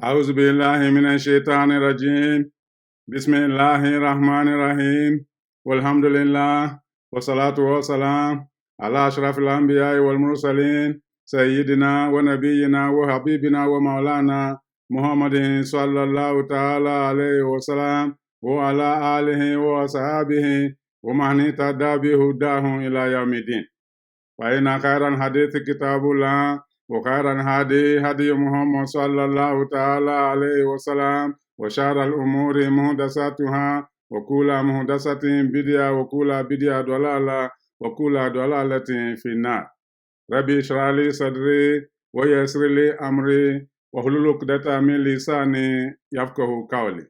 أعوذ بالله من الشيطان الرجيم بسم الله الرحمن الرحيم والحمد لله والصلاة والسلام على أشرف الأنبياء والمرسلين سيدنا ونبينا وحبيبنا ومولانا محمد صلى الله تعالى عليه وسلم وعلى آله وصحابه ومن اهتدى بهداه إلى يوم الدين فإن خير الحديث كتاب الله وخير الهدي هدي محمد صلى الله تعالى عليه وسلم وشر الأمور محدثاتها وكل محدثة بدعة وكل بدعة ضلالة وكل ضلالة في النار ربي اشرح لي صدري ويسر لي أمري واحلل عقدة من لساني يفقه قولي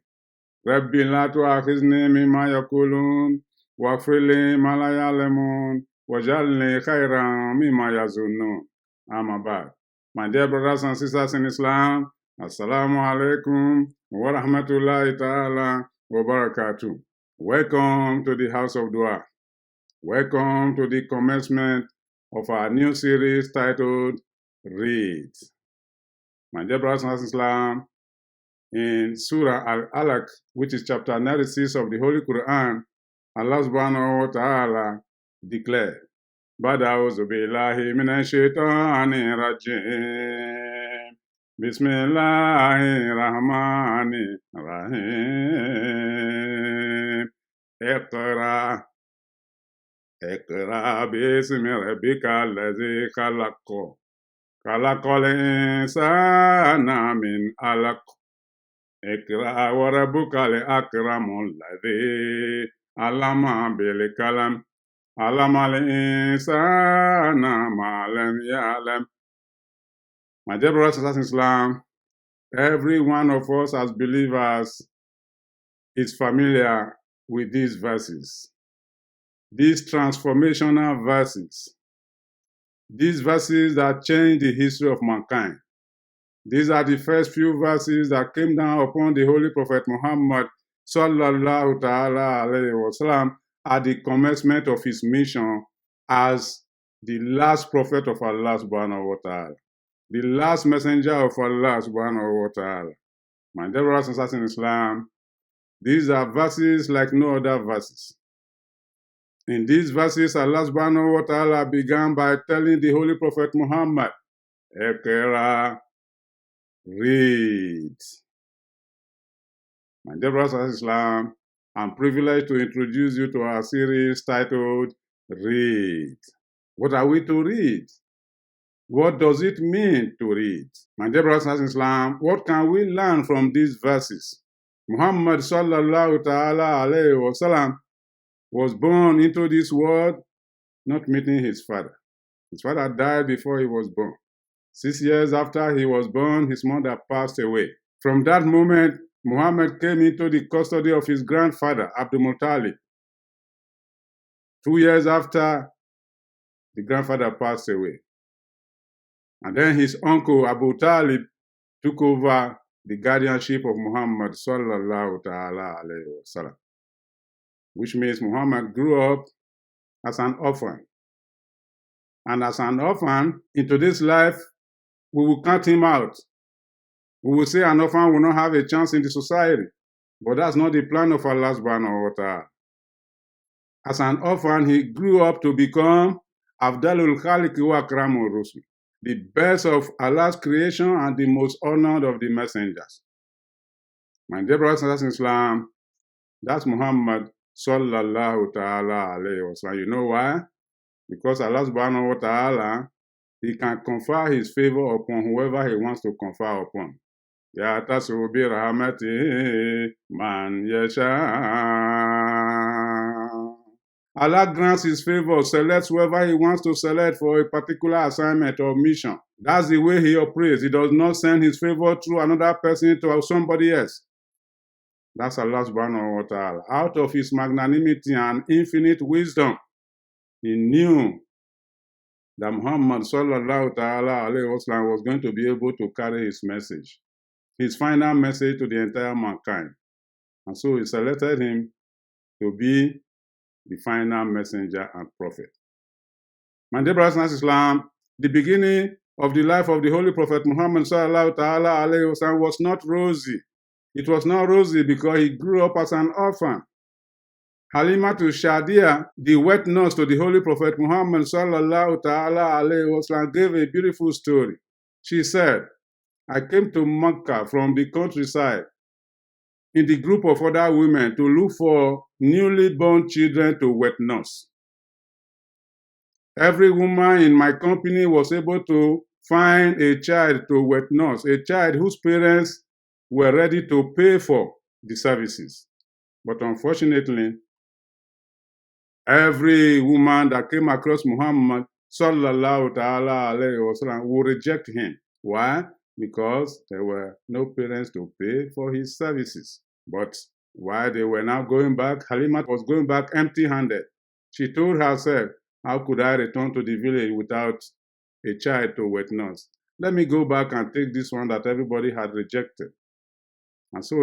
ربي لا تؤاخذني مما يقولون واغفر لي ما لا يعلمون واجعلني خيرا مما يظنون. أما بعد. My dear brothers and sisters in Islam, Assalamu alaikum wa rahmatullahi ta'ala wa barakatuh. Welcome to the House of Dua. Welcome to the commencement of our new series titled Read. My dear brothers and sisters in Islam, in Surah Al-Alaq, which is chapter 96 of the Holy Quran, Allah subhanahu wa ta'ala declared, Bada'uzu billahi minash shaitanir rajim. Bismillahir rahmanir rahim. Iqra bismi rabbika allazi khalaq. Khalaqal insana min alaq. Iqra wa rabbukal akramul ladzi allama bil kalam. Allamal insana ma lam ya'lam. My dear brothers and sisters in Islam, every one of us as believers is familiar with these verses, these transformational verses, these verses that change the history of mankind. These are the first few verses that came down upon the Holy Prophet Muhammad sallallahu ta'ala alayhi wa sallam at the commencement of his mission as the last prophet of Allah subhanahu wa ta'ala, the last messenger of Allah subhanahu wa ta'ala. My dear brothers and sisters in Islam, these are verses like no other verses. In these verses, Allah subhanahu wa ta'ala began by telling the Holy Prophet Muhammad, Iqra, read. My dear brothers and sisters in Islam, I'm privileged to introduce you to our series titled Read. What are we to read? What does it mean to read? My dear brothers and sisters in Islam, what can we learn from these verses? Muhammad sallallahu ta'ala alayhi wa sallam was born into this world not meeting his father. His father died before he was born. 6 years after he was born, his mother passed away. From that moment, Muhammad came into the custody of his grandfather, Abdul Muttalib. 2 years after, the grandfather passed away. And then his uncle, Abu Talib, took over the guardianship of Muhammad sallallahu ta'ala alayhi wa sallam, which means Muhammad grew up as an orphan. And as an orphan, in today's life, we will count him out. We will say an orphan will not have a chance in the society. But that's not the plan of Allah subhanahu wa ta'ala. As an orphan, he grew up to become Afdalul Khaliq wa Akramur Rusul, the best of Allah's creation and the most honored of the messengers. My dear brothers and sisters in Islam, that's Muhammad sallallahu ta'ala alayhi wa sallam. You know why? Because Allah subhanahu wa ta'ala, he can confer his favor upon whoever he wants to confer upon. Ya tasubi rahmatihi man yasha. Allah grants his favor, selects whoever he wants to select for a particular assignment or mission. That's the way he operates. He does not send his favor through another person to somebody else. That's Allah subhanahu wa ta'ala. Out of his magnanimity and infinite wisdom, he knew that Muhammad sallallahu ta'ala alayhi wa sallam was going to be able to carry his message, his final message to the entire mankind. And so he selected him to be the final messenger and prophet. My dear brothers and sisters in Islam, the beginning of the life of the Holy Prophet Muhammad sallallahu ta'ala alayhi wa sallam was not rosy. It was not rosy because he grew up as an orphan. Halimatu Shadia, the wet nurse to the Holy Prophet Muhammad sallallahu ta'ala alayhi wa sallam, gave a beautiful story. She said, I came to Mecca from the countryside in the group of other women to look for newly born children to wet nurse. Every woman in my company was able to find a child to wet nurse, a child whose parents were ready to pay for the services. But unfortunately, every woman that came across Muhammad sallallahu ta'ala alayhi wa sallam would reject him. Why? Because there were no parents to pay for his services. But while they were now going back, Halima was going back empty-handed. She told herself, how could I return to the village without a child to wet nurse? Let me go back and take this one that everybody had rejected. And so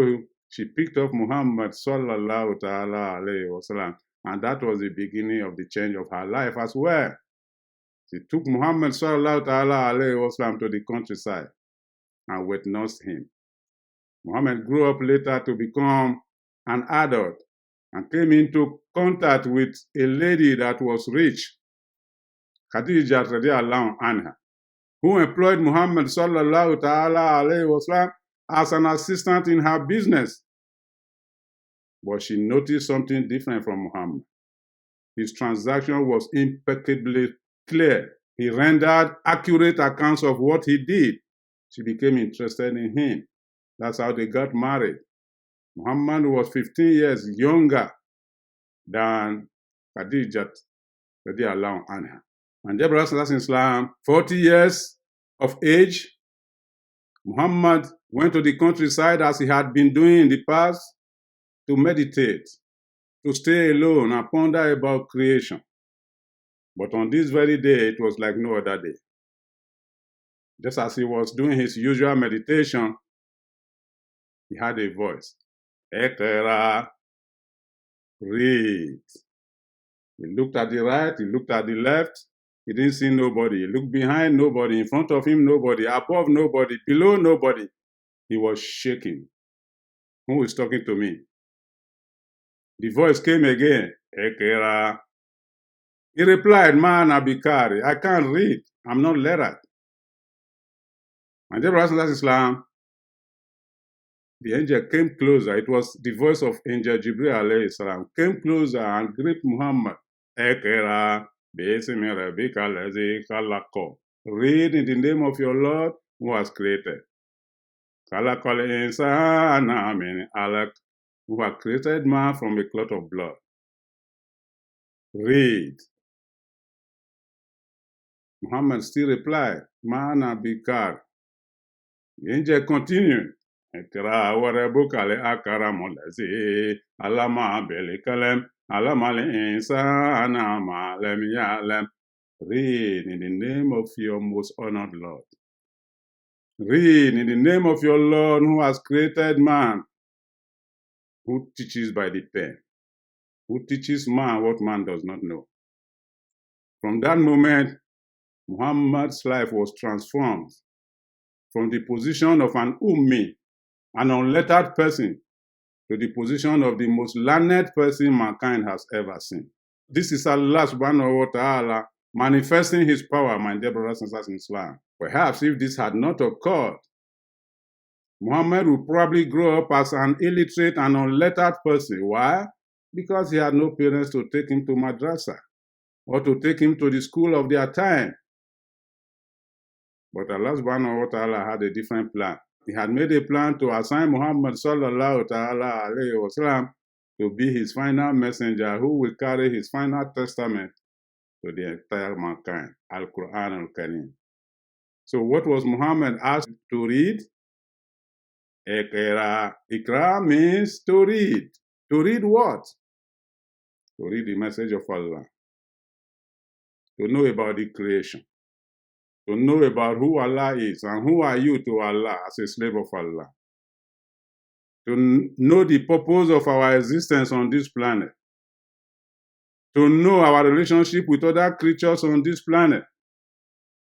she picked up Muhammad sallallahu ta'ala alayhi wa sallam, and that was the beginning of the change of her life as well. She took Muhammad sallallahu ta'ala alayhi wa sallam to the countryside and wet nursed him. Muhammad grew up later to become an adult and came into contact with a lady that was rich, Khadija radiallahu anha, who employed Muhammad sallallahu ta'ala alayhi wa sallam as an assistant in her business. But she noticed something different from Muhammad. His transaction was impeccably clear. He rendered accurate accounts of what he did. She became interested in him. That's how they got married. Muhammad was 15 years younger than Khadija radiallahu anha. And dear brothers in Islam, 40 years of age, Muhammad went to the countryside as he had been doing in the past to meditate, to stay alone and ponder about creation. But on this very day, it was like no other day. Just as he was doing his usual meditation, he had a voice. Iqra, read. He looked at the right, he looked at the left, he didn't see nobody. He looked behind, nobody. In front of him, nobody. Above, nobody. Below, nobody. He was shaking. Who is talking to me? The voice came again. Iqra. He replied, Man Abikari, I can't read. I'm not literate. And dear brothers Islam, the angel came closer. It was the voice of Angel Jibril alayhi salam. Came closer and gripped Muhammad. Iqra, bismi rabbika allazi khalaq. Read in the name of your Lord who has created. Khalaqal insana min alaq. Who has created man from a clot of blood. Read. Muhammad still replied, Man Abikar. The angel continued. Iqra wa rabbuka al-akram allazi allama bil qalam allama al-insana ma lam ya'lam. Read in the name of your most honored Lord. Read in the name of your Lord who has created man, who teaches by the pen, who teaches man what man does not know. From that moment, Muhammad's life was transformed from the position of an ummi, an unlettered person, to the position of the most learned person mankind has ever seen. This is Allah subhanahu wa ta'ala manifesting his power, my dear brothers and sisters in Islam. Perhaps if this had not occurred, Muhammad would probably grow up as an illiterate and unlettered person. Why? Because he had no parents to take him to madrasa or to take him to the school of their time. But Allah subhanahu wa ta'ala had a different plan. He had made a plan to assign Muhammad sallallahu ta'ala alayhi wa sallam to be his final messenger who will carry his final testament to the entire mankind, Al-Quran al-Karim. So what was Muhammad asked to read? Iqra. Iqra means to read. To read what? To read the message of Allah. To know about the creation. To know about who Allah is and who are you to Allah as a slave of Allah. To know the purpose of our existence on this planet. To know our relationship with other creatures on this planet.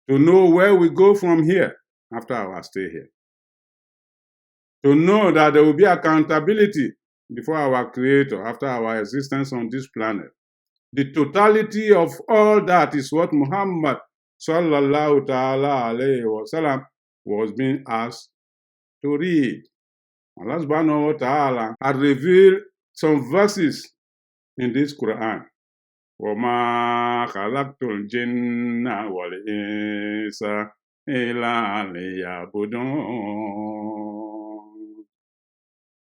to know where we go from here after our stay here, to know that there will be accountability before our Creator after our existence on this planet. The totality of all that is what Muhammad sallallahu ta'ala alayhi wa sallam was being asked to read. Allah subhanahu wa ta'ala had revealed some verses in this Quran. وَمَا خَلَقْتُ الْجِنَّ وَالْإِنسَ إِلَّا لِيَعْبُدُونَ.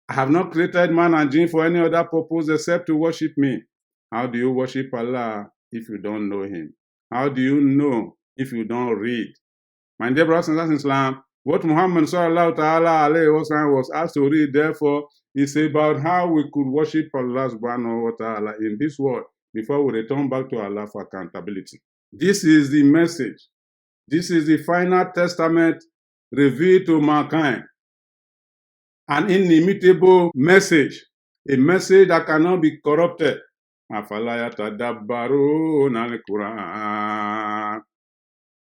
I have not created man and jinn for any other purpose except to worship me. How do you worship Allah if you don't know Him? How do you know if you don't read? My dear brothers and sisters in Islam, what Muhammad sallallahu ta'ala alayhi wa sallam was asked to read, therefore, is about how we could worship Allah subhanahu wa ta'ala in this world before we return back to Allah for accountability. This is the message. This is the final testament revealed to mankind. An inimitable message, a message that cannot be corrupted. أَفَلَا يَتَدَبَّرُونَ الْقُرْآنَ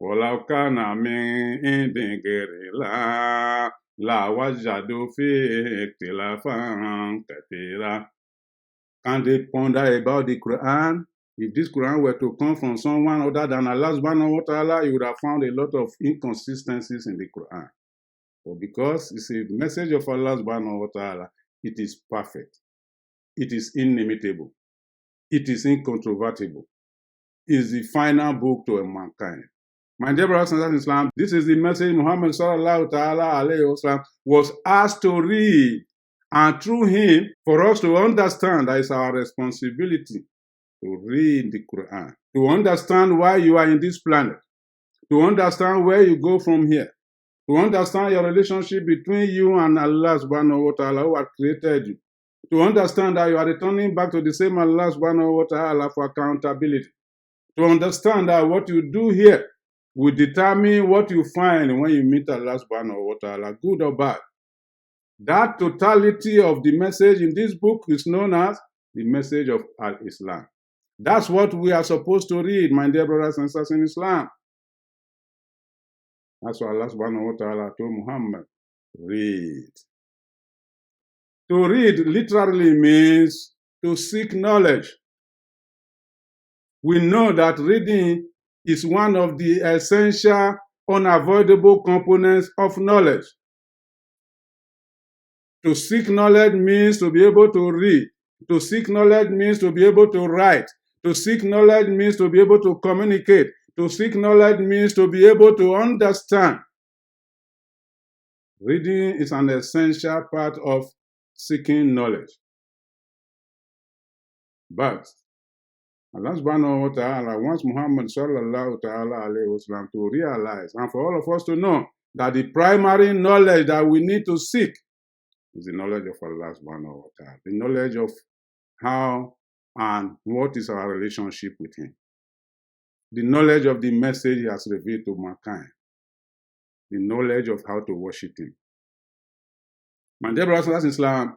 وَلَوْ كَانَ مِنْ عِنْدِ غَيْرِ اللَّهِ لَوَجَدُوا فِيهِ اخْتِلَافًا كَثِيرًا. Can they ponder about the Quran? If this Quran were to come from someone other than Allah subhanahu wa ta'ala, you would have found a lot of inconsistencies in the Quran. But because it's a message of Allah subhanahu wa ta'ala, it is perfect. It is inimitable. It is incontrovertible. It is the final book to mankind. My dear brothers and sisters in Islam, this is the message Muhammad sallallahu ta'ala alayhi wa sallam was asked to read. And through him, for us to understand that it's our responsibility to read the Quran, to understand why you are in this planet, to understand where you go from here, to understand your relationship between you and Allah subhanahu wa ta'ala who has created you, to understand that you are returning back to the same Allah subhanahu wa ta'ala for accountability, to understand that what you do here will determine what you find when you meet Allah subhanahu wa ta'ala, good or bad. That totality of the message in this book is known as the message of Al-Islam. That's what we are supposed to read, my dear brothers and sisters in Islam. That's what Allah subhanahu wa ta'ala told Muhammad, read. To read literally means to seek knowledge. We know that reading is one of the essential, unavoidable components of knowledge. To seek knowledge means to be able to read. To seek knowledge means to be able to write. To seek knowledge means to be able to communicate. To seek knowledge means to be able to understand. Reading is an essential part of seeking knowledge. But Allah subhanahu wa ta'ala wants Muhammad sallallahu ta'ala alayhi wa sallam to realize, and for all of us to know, that the primary knowledge that we need to seek is the knowledge of Allah subhanahu wa ta'ala, the knowledge of how and what is our relationship with Him, the knowledge of the message He has revealed to mankind, the knowledge of how to worship Him. My dear brothers and sisters in Islam,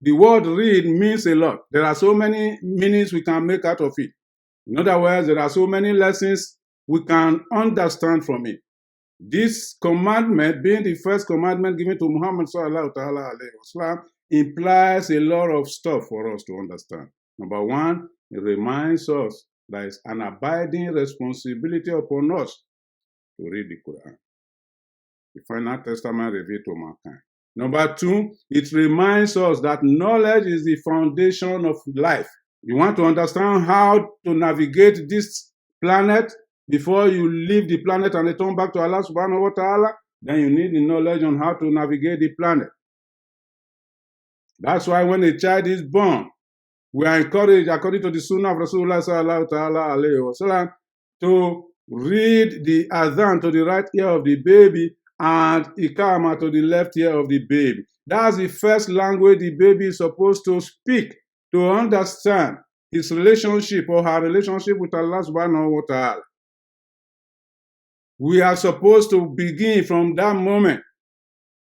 the word read means a lot. There are so many meanings we can make out of it. In other words, there are so many lessons we can understand from it. This commandment, being the first commandment given to Muhammad sallallahu ta'ala alayhi wa sallam, implies a lot of stuff for us to understand. Number one, it reminds us that it's an abiding responsibility upon us to read the Quran, the final testament revealed to mankind. Number two, it reminds us that knowledge is the foundation of life. You want to understand how to navigate this planet before you leave the planet and return back to Allah subhanahu wa ta'ala, then you need the knowledge on how to navigate the planet. That's why when a child is born, we are encouraged, according to the Sunnah of Rasulullah sallallahu ta'ala alayhi wa sallam, to read the adhan to the right ear of the baby and Iqama to the left ear of the baby. That's the first language the baby is supposed to speak to understand his relationship or her relationship with Allah subhanahu wa ta'ala. We are supposed to begin from that moment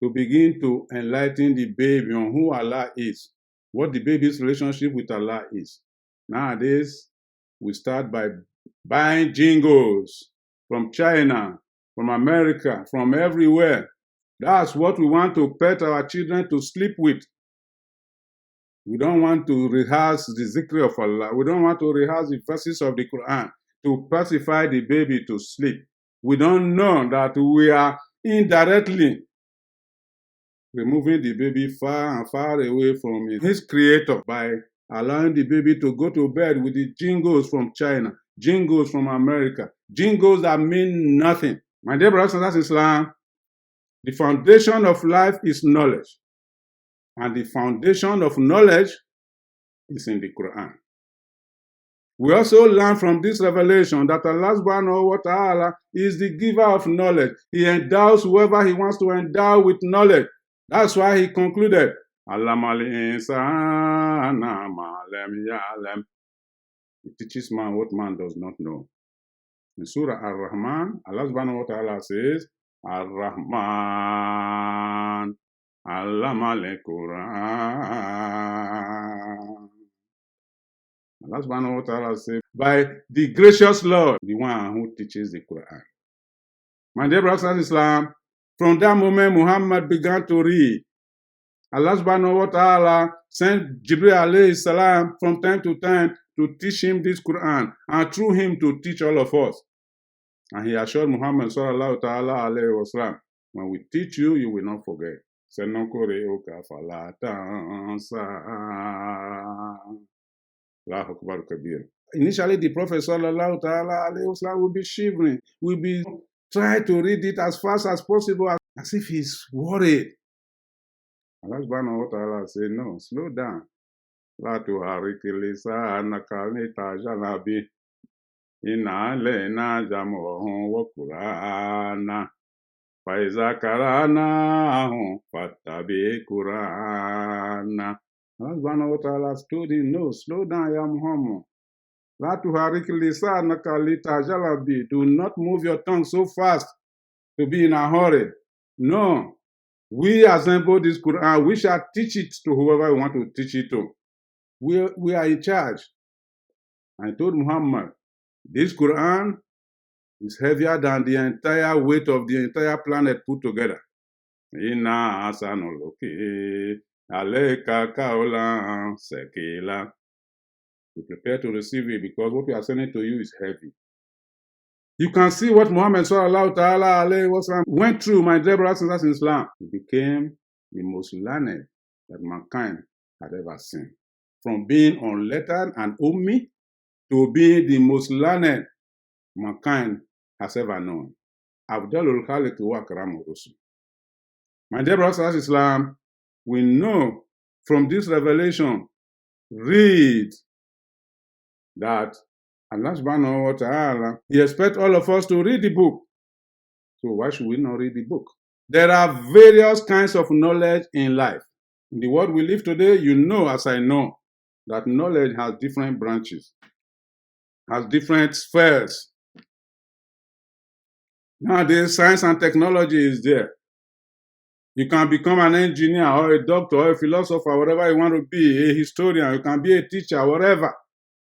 to begin to enlighten the baby on who Allah is, what the baby's relationship with Allah is. Nowadays, we start by buying jingles from China, from America, from everywhere. That's what we want to pet our children to sleep with. We don't want to rehearse the zikr of Allah. We don't want to rehearse the verses of the Quran to pacify the baby to sleep. We don't know that we are indirectly removing the baby far and far away from his creator by allowing the baby to go to bed with the jingles from China, jingles from America, jingles that mean nothing. My dear brothers and sisters in Islam, the foundation of life is knowledge. And the foundation of knowledge is in the Quran. We also learn from this revelation that Allah subhanahu wa ta'ala is the giver of knowledge. He endows whoever he wants to endow with knowledge. That's why he concluded, He teaches man what man does not know. In Surah Ar-Rahman, Allah subhanahu wa ta'ala says, Ar-Rahman, Allama al-Quran. Allah subhanahu wa ta'ala says, by the gracious Lord, the one who teaches the Quran. My dear brothers in Islam, from that moment Muhammad began to read. Allah subhanahu wa ta'ala sent Jibril alayhi salam from time to time to teach him this Quran, and through him to teach all of us. And he assured Muhammad sallallahu ta'ala alayhi wa sallam, when we teach you, you will not forget. Initially, the Prophet sallallahu ta'ala alayhi wa sallam will be shivering, will be trying to read it as fast as possible, as if he's worried. Allah subhanahu wa ta'ala said, no, slow down. La tuhariki lisanaka litajala bi. Inna alayna jam'uhu wa Qur'ana. Fa iza qara'nahu fattabi' Qur'ana. Allah subhanahu wa ta'ala told him, no, slow down, ya Muhammad. La tuhariki lisanaka litajala bi. Do not move your tongue so fast to be in a hurry. No. We assemble this Quran. We shall teach it to whoever we want to teach it to. We are in charge. I told Muhammad, this Quran is heavier than the entire weight of the entire planet put together. Inna asanuloki aleka kaola sekila. Be prepared to receive it, because what we are sending to you is heavy. You can see what Muhammad sallallahu ta'ala alayhi wa sallam went through, my dear brothers and sisters in Islam. He became the most learned that mankind had ever seen. From being unlettered and ummi to being the most learned mankind has ever known. Abdulul Khaliq wa Akramur Rusul. My dear brothers and sisters in Islam, we know from this revelation, read that Allah subhanahu wa ta'ala, He expects all of us to read the book. So why should we not read the book? There are various kinds of knowledge in life. In the world we live today, you know, as I know, that knowledge has different branches, has different spheres. Nowadays, science and technology is there. You can become an engineer or a doctor or a philosopher, whatever you want to be, a historian, you can be a teacher, whatever.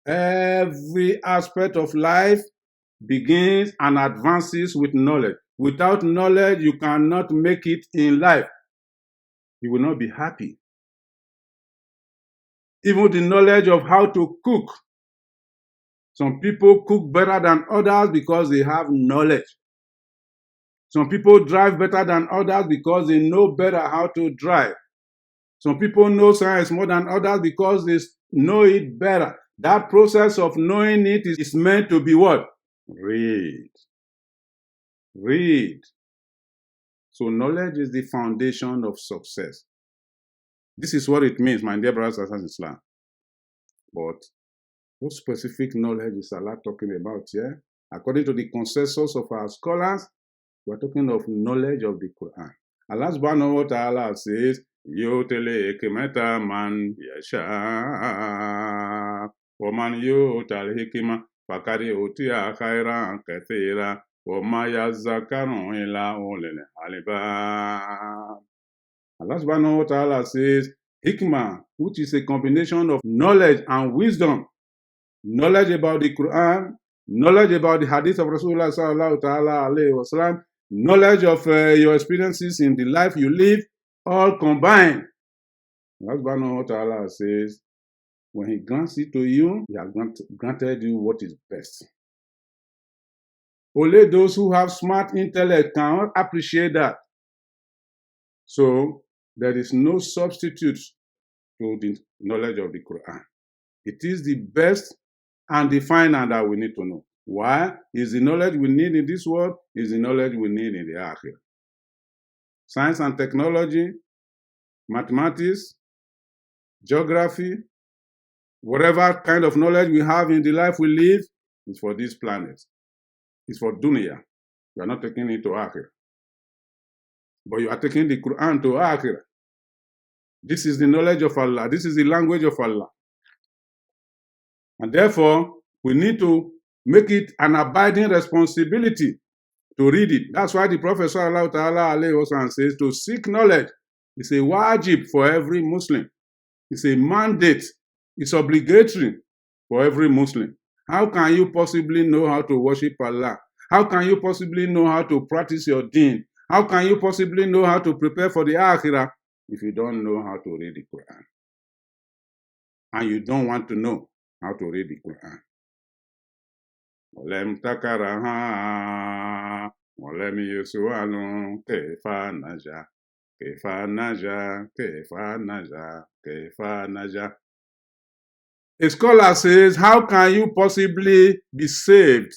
Every aspect of life begins and advances with knowledge. Without knowledge, you cannot make it in life. You will not be happy. Even the knowledge of how to cook. Some people cook better than others because they have knowledge. Some people drive better than others because they know better how to drive. Some people know science more than others because they know it better. That process of knowing it is meant to be what? Read. Read. So knowledge is the foundation of success. This is what it means, my dear brothers and sisters in Islam. But what specific knowledge is Allah talking about here? According to the consensus of our scholars, we're talking of knowledge of the Quran. Allah subhanahu wa ta'ala says, Yotele hikmata man yasha. وَمَنْ يُؤْتَ الْحِكْمَةَ فَقَدْ أُوتِيَ خَيْرًا كَثِيرًا وَمَا يَذَّكَّرُ إِلَّا أُولُو الْأَلْبَابِ. Allah subhanahu wa ta'ala says, hikmah, which is a combination of knowledge and wisdom. Knowledge about the Quran, knowledge about the hadith of Rasulullah sallallahu ta'ala alayhi wa sallam, knowledge of your experiences in the life you live, all combined. Allah subhanahu wa ta'ala says, when he grants it to you, he has granted you what is best. Only those who have smart intellect can appreciate that. So there is no substitute to the knowledge of the Quran. It is the best and the final that we need to know. Why? Is the knowledge we need in this world, is the knowledge we need in the Akhirah. Science and technology, mathematics, geography, whatever kind of knowledge we have in the life we live is for this planet. It's for dunya. You are not taking it to Akhirah. But you are taking the Quran to Akhirah. This is the knowledge of Allah. This is the language of Allah. And therefore, we need to make it an abiding responsibility to read it. That's why the Prophet sallallahu ta'ala alayhi wa sallam says to seek knowledge is a wajib for every Muslim. It's a mandate. It's obligatory for every Muslim. How can you possibly know how to worship Allah? How can you possibly know how to practice your deen? How can you possibly know how to prepare for the Akhirah if you don't know how to read the Quran? And you don't want to know how to read the Quran. Walem takaraha, walem yusualu, kefa naja, kefa naja, kefa naja, kefa naja. A scholar says, how can you possibly be saved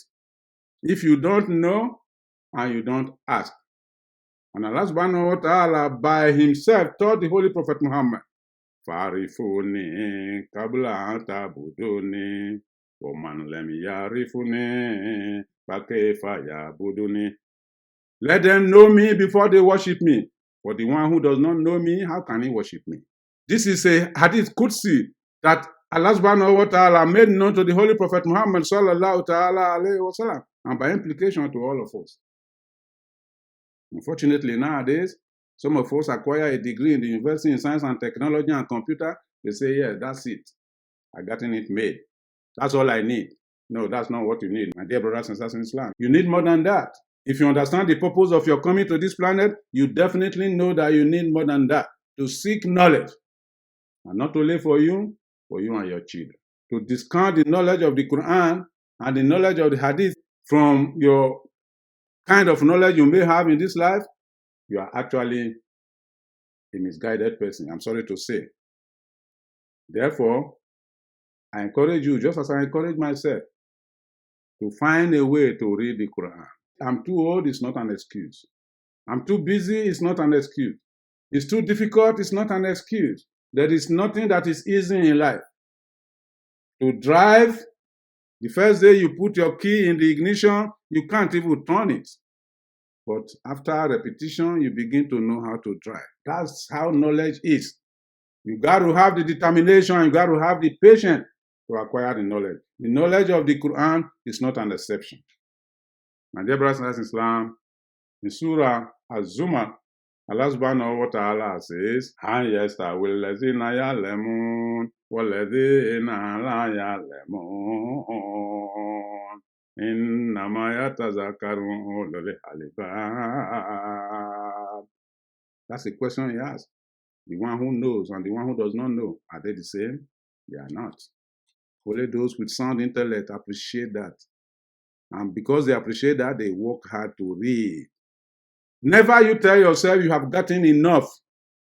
if you don't know and you don't ask? And Allah subhanahu wa ta'ala by himself told the Holy Prophet Muhammad, Farifuni kabla tabuduni, waman lam yarifuni, fakefa yabuduni. Let them know me before they worship me. For the one who does not know me, how can he worship me? This is a hadith Qudsi that Allah subhanahu wa ta'ala made known to the Holy Prophet Muhammad sallallahu ta'ala alayhi wa sallam, and by implication to all of us. Unfortunately, nowadays, some of us acquire a degree in the University in Science and Technology and Computer. They say, yes, that's it. I gotten it made. That's all I need. No, that's not what you need, my dear brothers and sisters in Islam. You need more than that. If you understand the purpose of your coming to this planet, you definitely know that you need more than that. To seek knowledge. And not only for you and your children. To discount the knowledge of the Quran and the knowledge of the Hadith from your kind of knowledge you may have in this life, you are actually a misguided person, I'm sorry to say. Therefore, I encourage you, just as I encourage myself, to find a way to read the Quran. I'm too old, it's not an excuse. I'm too busy, it's not an excuse. It's too difficult, it's not an excuse. There is nothing that is easy in life. To drive, the first day you put your key in the ignition, you can't even turn it. But after repetition, you begin to know how to drive. That's how knowledge is. You got to have the determination, you got to have the patience to acquire the knowledge. The knowledge of the Quran is not an exception. My dear brothers and sisters in Islam, in Surah Az-Zumar, Allah subhanahu wa ta'ala says, Han yastawil lazina ya'lamun walladhina la ya'lamun innama yatazakkaru ulul albab. That's the question he asked. The one who knows and the one who does not know, are they the same? They are not. Only those with sound intellect appreciate that. And because they appreciate that, they work hard to read. Never you tell yourself you have gotten enough.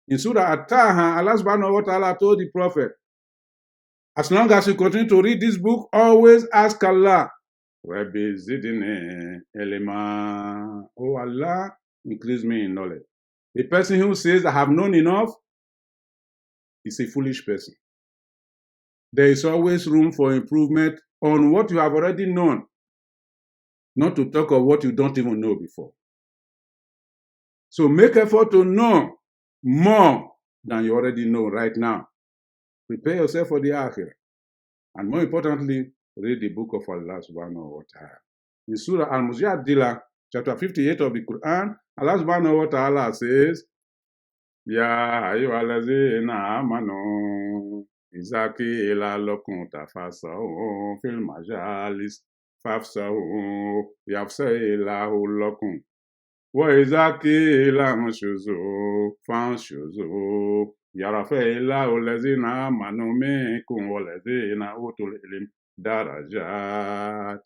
In Surah At-Taha, Allah subhanahu wa ta'ala told the Prophet, as long as you continue to read this book, always ask Allah, Rabbi zidni ilma. Oh Allah, increase me in knowledge. A person who says, I have known enough, is a foolish person. There is always room for improvement on what you have already known, not to talk of what you don't even know before. So make effort to know more than you already know right now. Prepare yourself for the Akhirah. And more importantly, read the book of Allah subhanahu wa ta'ala. In Surah Al-Mujadila, chapter 58 of the Quran, Allah subhanahu wa ta'ala says, Ya ayyuhallazina amanu izaki ila lakum tafasahu fil majalis فافسحوا يفسح الله لكم وإذا قيل انشزوا فانشزوا يرفع الله الذين آمنوا منكم والذين أوتوا العلم درجات.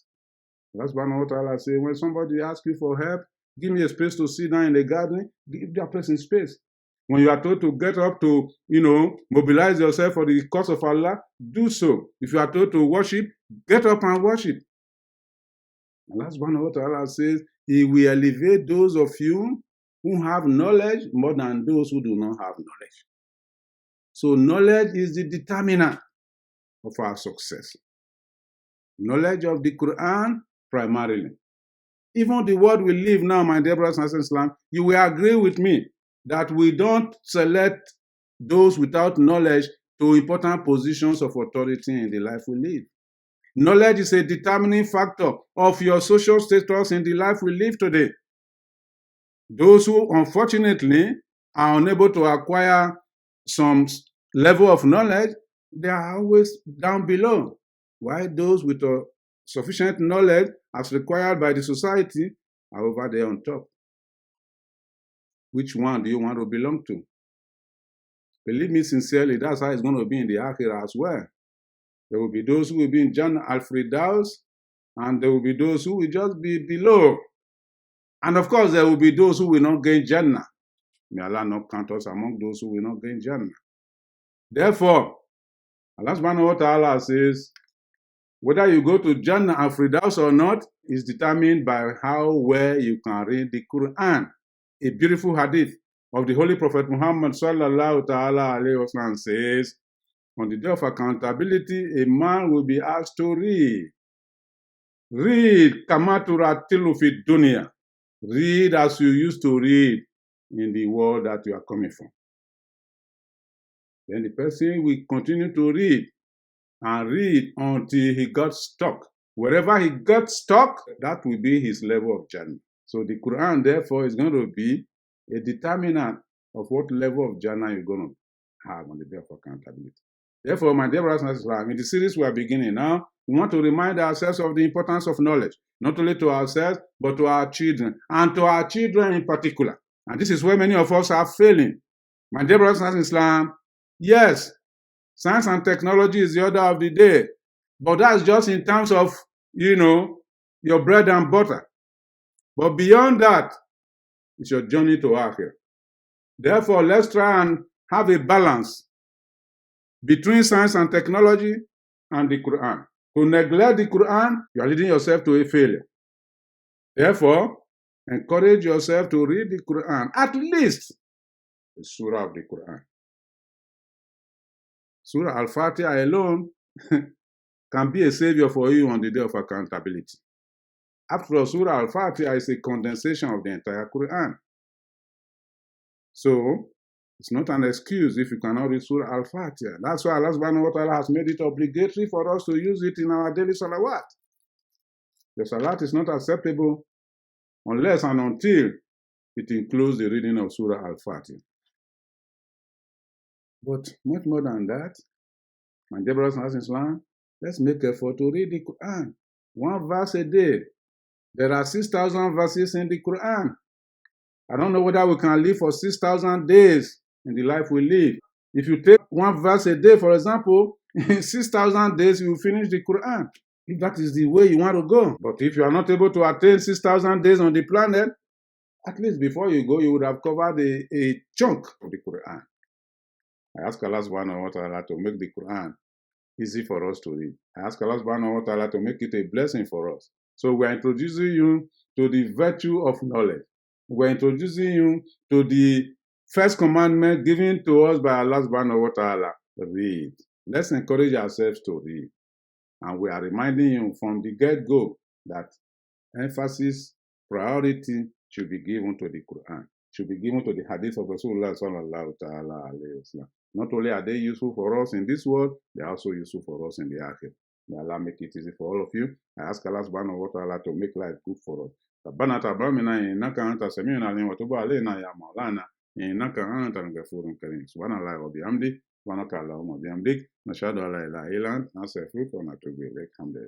That's why Allah says, when somebody asks you for help, give me a space to sit down in the garden, give that person space. When you are told to get up to, mobilize yourself for the cause of Allah, do so. If you are told to worship, get up and worship. Allah subhanahu wa ta'ala says, He will elevate those of you who have knowledge more than those who do not have knowledge. So knowledge is the determinant of our success. Knowledge of the Quran primarily. Even the world we live now, my dear brothers and sisters in Islam, you will agree with me that we don't select those without knowledge to important positions of authority in the life we live. Knowledge is a determining factor of your social status in the life we live today. Those who unfortunately are unable to acquire some level of knowledge, they are always down below. While those with sufficient knowledge as required by the society are over there on top. Which one do you want to belong to? Believe me sincerely, that's how it's going to be in the Akhirah as well. There will be those who will be in Jannah al-Firdaus, and there will be those who will just be below. And of course, there will be those who will not gain Jannah. May Allah not count us among those who will not gain Jannah. Therefore, Allah subhanahu wa ta'ala says, whether you go to Jannah al-Firdaus or not is determined by how well you can read the Quran. A beautiful hadith of the Holy Prophet Muhammad sallallahu ta'ala alayhi wa sallam says, on the day of accountability, a man will be asked to read. Read kama turatilu fi dunya. Read as you used to read in the world that you are coming from. Then the person will continue to read and read until he got stuck. Wherever he got stuck, that will be his level of Jannah. So the Quran, therefore, is going to be a determinant of what level of Jannah you're going to have on the day of accountability. Therefore, my dear brothers and sisters, in the series we are beginning now, we want to remind ourselves of the importance of knowledge, not only to ourselves, but to our children, and to our children in particular. And this is where many of us are failing. My dear brothers and sisters in Islam, yes, science and technology is the order of the day, but that's just in terms of, your bread and butter. But beyond that, it's your journey to Akhirah. Therefore, let's try and have a balance between science and technology and the Quran. To neglect the Quran, you are leading yourself to a failure. Therefore, encourage yourself to read the Quran, at least the surah of the Quran. Surah Al-Fatiha alone can be a savior for you on the day of accountability. After all, Surah Al-Fatiha is a condensation of the entire Quran. So, it's not an excuse if you cannot read Surah Al-Fatiha. That's why Allah subhanahu wa ta'ala has made it obligatory for us to use it in our daily salawat. The salat is not acceptable unless and until it includes the reading of Surah Al-Fatiha. But much more than that, my dear brothers and sisters in Islam, let's make effort to read the Quran. One verse a day. There are 6,000 verses in the Quran. I don't know whether we can live for 6,000 days in the life we live. If you take one verse a day, for example, in 6,000 days, you will finish the Quran. If that is the way you want to go. But if you are not able to attain 6,000 days on the planet, at least before you go, you would have covered a chunk of the Quran. I ask Allah subhanahu wa ta'ala to make the Quran easy for us to read. I ask Allah subhanahu wa ta'ala to make it a blessing for us. So we are introducing you to the virtue of knowledge. We are introducing you to the first commandment given to us by Allah subhanahu wa ta'ala. Read. Let's encourage ourselves to read. And we are reminding you from the get-go that emphasis, priority should be given to the Quran, should be given to the hadith of Rasulullah sallallahu ta'ala alayhi wa sallam. Not only are they useful for us in this world, they are also useful for us in the Akhirah. May Allah make it easy for all of you. I ask Allah subhanahu wa ta'ala to make life good for us. ربنا تقبل منا إنك أنت السميع العليم وتب علينا يا مولانا إنك أنت الغفور الكريم سبحان الله وبحمده سبحانك اللهم وبحمدك نشهد أن لا إله إلا أنت نستغفرك ونتوب إليك الحمد لله